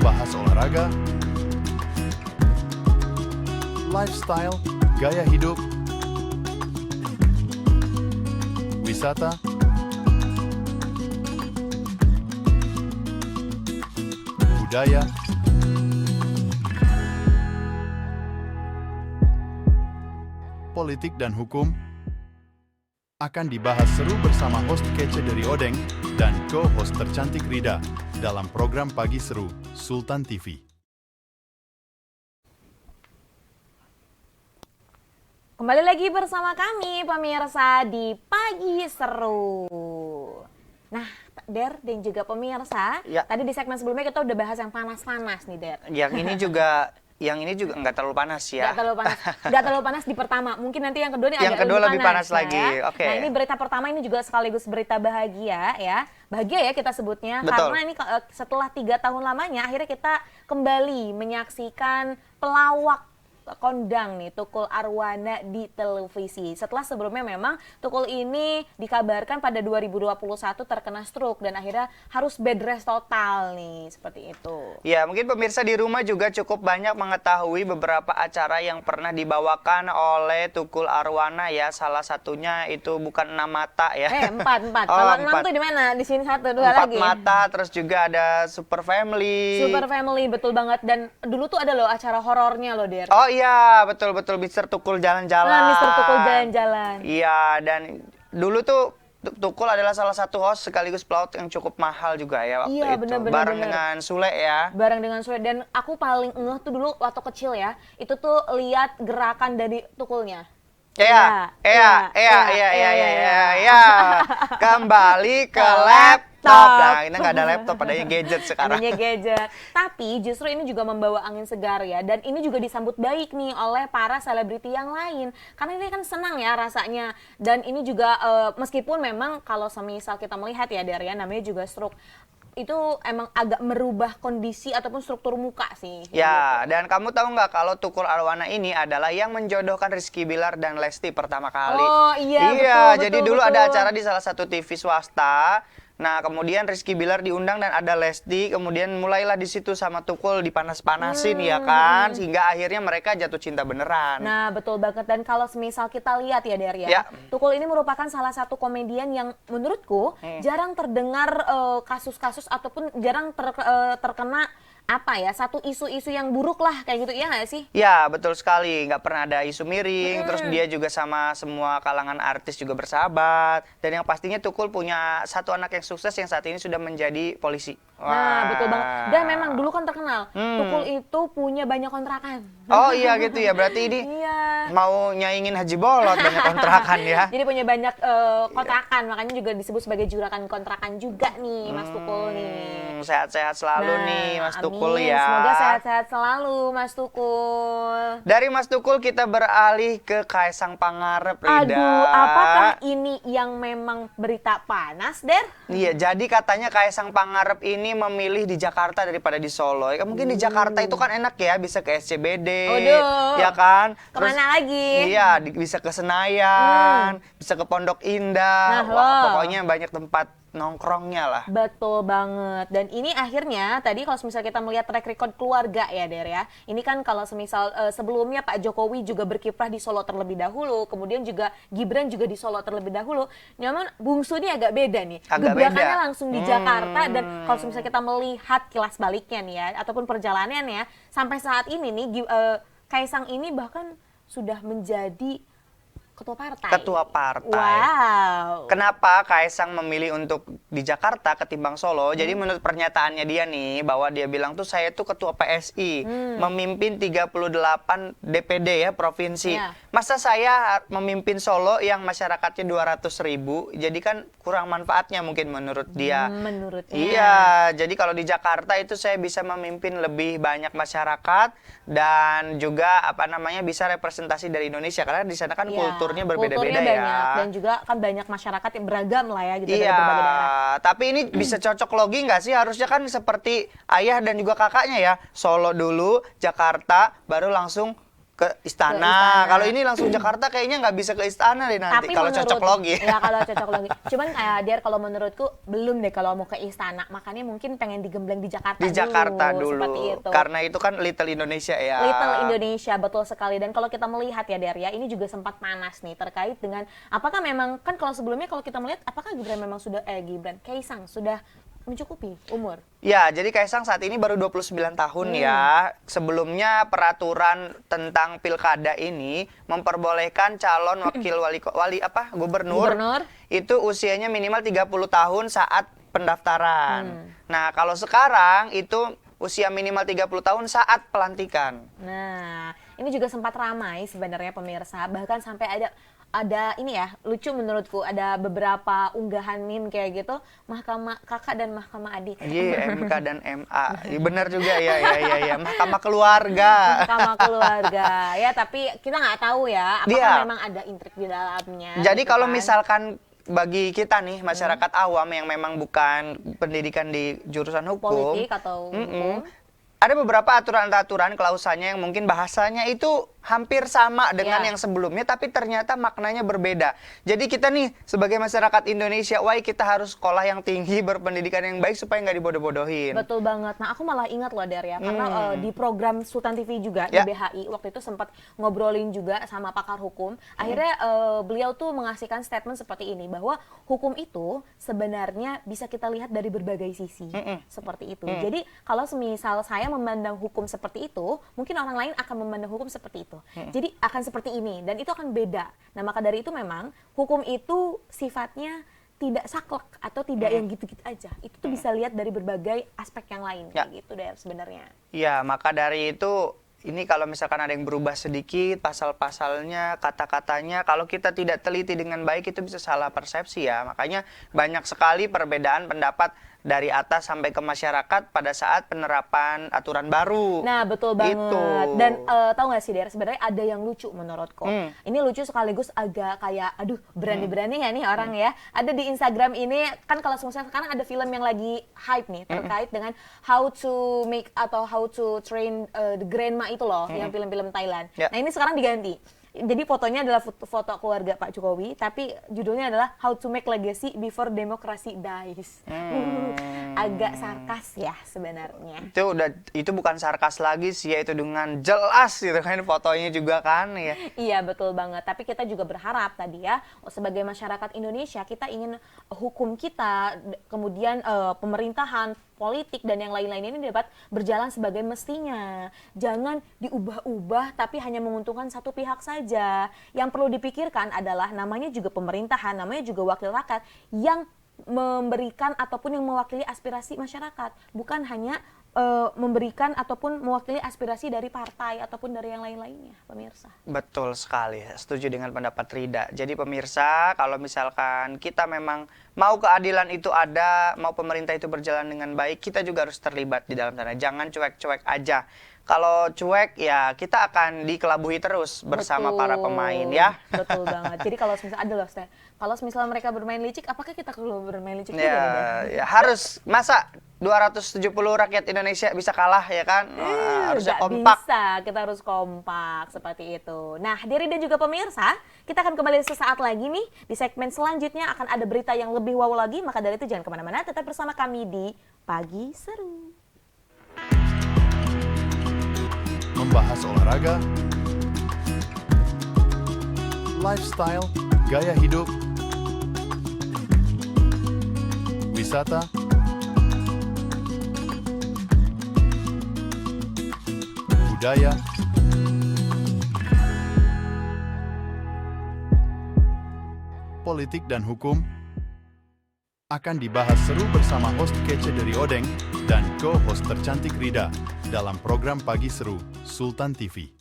bahas olahraga, lifestyle, gaya hidup, wisata, budaya, politik dan hukum akan dibahas seru bersama host kece dari Odeng dan co-host tercantik Rida dalam program Pagi Seru Sultan TV. Kembali lagi bersama kami pemirsa di Pagi Seru. Nah, Der dan juga pemirsa, tadi di segmen sebelumnya kita udah bahas yang panas-panas nih, Der. Yang ini juga nggak terlalu panas ya. Nggak terlalu panas di pertama. Mungkin nanti yang kedua ini yang agak kedua lebih panas ya. lagi. Oke. Nah, ini berita pertama ini juga sekaligus berita bahagia ya. Bahagia ya kita sebutnya. Betul. Karena ini setelah 3 tahun lamanya akhirnya kita kembali menyaksikan pelawak kondang nih Tukul Arwana di televisi. Setelah sebelumnya memang Tukul ini dikabarkan pada 2021 terkena stroke dan akhirnya harus bed rest total nih, seperti itu. Ya, mungkin pemirsa di rumah juga cukup banyak mengetahui beberapa acara yang pernah dibawakan oleh Tukul Arwana ya. Salah satunya itu bukan 6 mata ya. 4. Kalau 6 tuh di mana? Di sini 1, 2 lagi. 4 mata, terus juga ada Super Family. Super Family, betul banget. Dan dulu tuh ada loh acara horornya loh, Der. Oh iya, betul-betul Mister Tukul jalan-jalan. Nah, Mister Tukul jalan-jalan. Iya, dan dulu tuh Tukul adalah salah satu host sekaligus pelaut yang cukup mahal juga ya waktu itu. Bener-bener. Bareng dengan Sule ya. Bareng dengan Sule. Dan aku paling ngeh tuh dulu waktu kecil ya, itu tuh lihat gerakan dari Tukulnya. Iya. Kembali ke laptop. Nah, ini nggak ada laptop, adanya gadget sekarang. Adanya gadget. Tapi justru ini juga membawa angin segar ya. Dan ini juga disambut baik nih oleh para selebriti yang lain. Karena ini kan senang ya rasanya. Dan ini juga meskipun memang kalau semisal kita melihat ya Daria, namanya juga stroke, itu emang agak merubah kondisi ataupun struktur muka sih. Ya, gitu. Dan kamu tahu nggak kalau Tukul Arwana ini adalah yang menjodohkan Rizky Bilar dan Lesti pertama kali. Oh iya, betul, jadi dulu ada acara di salah satu TV swasta. Nah, kemudian Rizky Bilar diundang dan ada Lesti, kemudian mulailah di situ sama Tukul dipanas-panasin ya kan, sehingga akhirnya mereka jatuh cinta beneran. Nah, betul banget. Dan kalau semisal kita lihat ya Daria, Tukul ini merupakan salah satu komedian yang menurutku jarang terdengar kasus-kasus ataupun jarang terkena satu isu-isu yang buruk lah kayak gitu, iya nggak sih? Ya, betul sekali. Nggak pernah ada isu miring, terus dia juga sama semua kalangan artis juga bersahabat. Dan yang pastinya Tukul punya satu anak yang sukses yang saat ini sudah menjadi polisi. Wah. Nah, betul banget. Dan memang dulu kan terkenal, Tukul itu punya banyak kontrakan. Oh iya gitu ya, berarti ini mau nyaingin Haji Bolot banyak kontrakan ya. Jadi punya banyak kontrakan, makanya juga disebut sebagai juragan kontrakan juga nih Mas Tukul nih. Sehat-sehat selalu nih Mas Tukul ya. Semoga sehat-sehat selalu Mas Tukul. Dari Mas Tukul kita beralih ke Kaisang Pangarep, Rida. Aduh, apakah ini yang memang berita panas, Der? Iya, jadi katanya Kaisang Pangarep ini memilih di Jakarta daripada di Solo. Ya, mungkin di Jakarta itu kan enak ya, bisa ke SCBD, ya kan? Kemana lagi? Iya, bisa ke Senayan, bisa ke Pondok Indah. Wah, pokoknya banyak tempat nongkrongnya lah. Betul banget. Dan ini akhirnya tadi kalau semisal kita melihat track record keluarga ya Der ya. Ini kan kalau semisal sebelumnya Pak Jokowi juga berkiprah di Solo terlebih dahulu, kemudian juga Gibran juga di Solo terlebih dahulu. Namun bungsu ini agak beda nih. Gebrakannya langsung di Jakarta, dan kalau semisal kita melihat kilas baliknya nih ya ataupun perjalanannya sampai saat ini nih Kaisang ini bahkan sudah menjadi Ketua partai. Wow. Kenapa Kaisang memilih untuk di Jakarta ketimbang Solo? Jadi menurut pernyataannya dia nih, bahwa dia bilang tuh saya tuh ketua PSI, memimpin 38 DPD ya, provinsi. Masa saya memimpin Solo yang masyarakatnya 200.000, jadi kan kurang manfaatnya mungkin menurut dia. Menurutnya. Iya, jadi kalau di Jakarta itu saya bisa memimpin lebih banyak masyarakat dan juga bisa representasi dari Indonesia, karena di sana kan kulturnya berbeda-beda ya. Banyak, dan juga kan banyak masyarakat yang beragam lah ya gitu dari iya, berbagai daerah. Tapi ini bisa cocok logi nggak sih? Harusnya kan seperti ayah dan juga kakaknya ya. Solo dulu, Jakarta, baru langsung ke istana. Ke istana. Kalau ini langsung Jakarta kayaknya nggak bisa ke istana deh nanti kalau cocok logi. Ya kalau cocok logi. Cuman kayak Der, kalau menurutku belum deh kalau mau ke istana. Makanya mungkin pengen digembleng di Jakarta Di Jakarta dulu. Seperti itu. Karena itu kan Little Indonesia ya. Little Indonesia, betul sekali. Dan kalau kita melihat ya Der ya, ini juga sempat panas nih terkait dengan apakah memang, kan kalau sebelumnya kalau kita melihat apakah Kaisang sudah mencukupi umur? Ya, jadi Kaisang saat ini baru 29 tahun ya. Sebelumnya peraturan tentang pilkada ini memperbolehkan calon wakil gubernur itu usianya minimal 30 tahun saat pendaftaran. Nah, kalau sekarang itu usia minimal 30 tahun saat pelantikan. Nah, ini juga sempat ramai sebenarnya pemirsa, bahkan sampai ada ini ya, lucu menurutku, ada beberapa unggahan meme kayak gitu, mahkamah kakak dan mahkamah adik. Iya, MK dan MA. Benar juga ya. Mahkamah keluarga. Mahkamah keluarga. Ya, tapi kita nggak tahu ya, apakah memang ada intrik di dalamnya. Jadi gitu kalau kan. misalkan bagi kita nih, masyarakat awam yang memang bukan pendidikan di jurusan hukum, politik atau hukum, ada beberapa aturan-aturan klausalnya yang mungkin bahasanya itu hampir sama dengan yang sebelumnya, tapi ternyata maknanya berbeda. Jadi kita nih sebagai masyarakat Indonesia, kita harus sekolah yang tinggi, berpendidikan yang baik supaya nggak dibodoh-bodohin. Betul banget. Nah, aku malah ingat loh Der ya, karena di program Sultan TV juga di BHI waktu itu sempat ngobrolin juga sama pakar hukum. Akhirnya beliau tuh mengasihkan statement seperti ini, bahwa hukum itu sebenarnya bisa kita lihat dari berbagai sisi. Seperti itu. Jadi kalau semisal saya memandang hukum seperti itu, mungkin orang lain akan memandang hukum seperti itu. Jadi akan seperti ini dan itu akan beda. Nah, maka dari itu memang hukum itu sifatnya tidak saklek atau tidak yang gitu-gitu aja. Itu tuh bisa lihat dari berbagai aspek yang lain kayak gitu deh sebenarnya. Iya, maka dari itu ini kalau misalkan ada yang berubah sedikit pasal-pasalnya, kata-katanya, kalau kita tidak teliti dengan baik itu bisa salah persepsi ya. Makanya banyak sekali perbedaan pendapat dari atas sampai ke masyarakat pada saat penerapan aturan baru. Nah, betul banget. Dan tahu nggak sih Der, sebenarnya ada yang lucu menurutku. Ini lucu sekaligus agak kayak, aduh berani-berani ya nih orang ya. Ada di Instagram ini, kan kalau sekarang ada film yang lagi hype nih terkait dengan how to make atau how to train the grandma itu loh, yang film-film Thailand. Nah, ini sekarang diganti. Jadi fotonya adalah foto keluarga Pak Jokowi, tapi judulnya adalah How to Make Legacy Before Democracy Dies. Agak sarkas ya sebenarnya. Itu bukan sarkas lagi sih ya, itu dengan jelas gitu kan fotonya juga kan ya. Iya, betul banget. Tapi kita juga berharap tadi ya, sebagai masyarakat Indonesia kita ingin hukum kita, kemudian pemerintahan, politik dan yang lain-lain ini dapat berjalan sebagai mestinya. Jangan diubah-ubah tapi hanya menguntungkan satu pihak saja. Yang perlu dipikirkan adalah namanya juga pemerintahan, namanya juga wakil rakyat yang memberikan ataupun yang mewakili aspirasi masyarakat, bukan hanya memberikan ataupun mewakili aspirasi dari partai ataupun dari yang lain-lainnya, pemirsa. Betul sekali, setuju dengan pendapat Rida. Jadi pemirsa, kalau misalkan kita memang mau keadilan itu ada, mau pemerintah itu berjalan dengan baik, kita juga harus terlibat di dalam sana. Jangan cuek-cuek aja. Kalau cuek ya kita akan dikelabui terus bersama para pemain ya. Betul banget. Jadi kalau misalnya ada loh, kalau misalnya mereka bermain licik, apakah kita perlu bermain licik juga? Ya harus, masa 270 rakyat Indonesia bisa kalah ya kan? Harusnya kompak. Bisa, kita harus kompak seperti itu. Nah, Diri dan juga pemirsa, kita akan kembali sesaat lagi nih. Di segmen selanjutnya akan ada berita yang lebih wow lagi, maka dari itu jangan kemana-mana, tetap bersama kami di Pagi Seru. Membahas olahraga, lifestyle, gaya hidup, wisata, budaya, politik dan hukum akan dibahas seru bersama host kece dari Odeng dan co-host tercantik Rida dalam program Pagi Seru Sultan TV.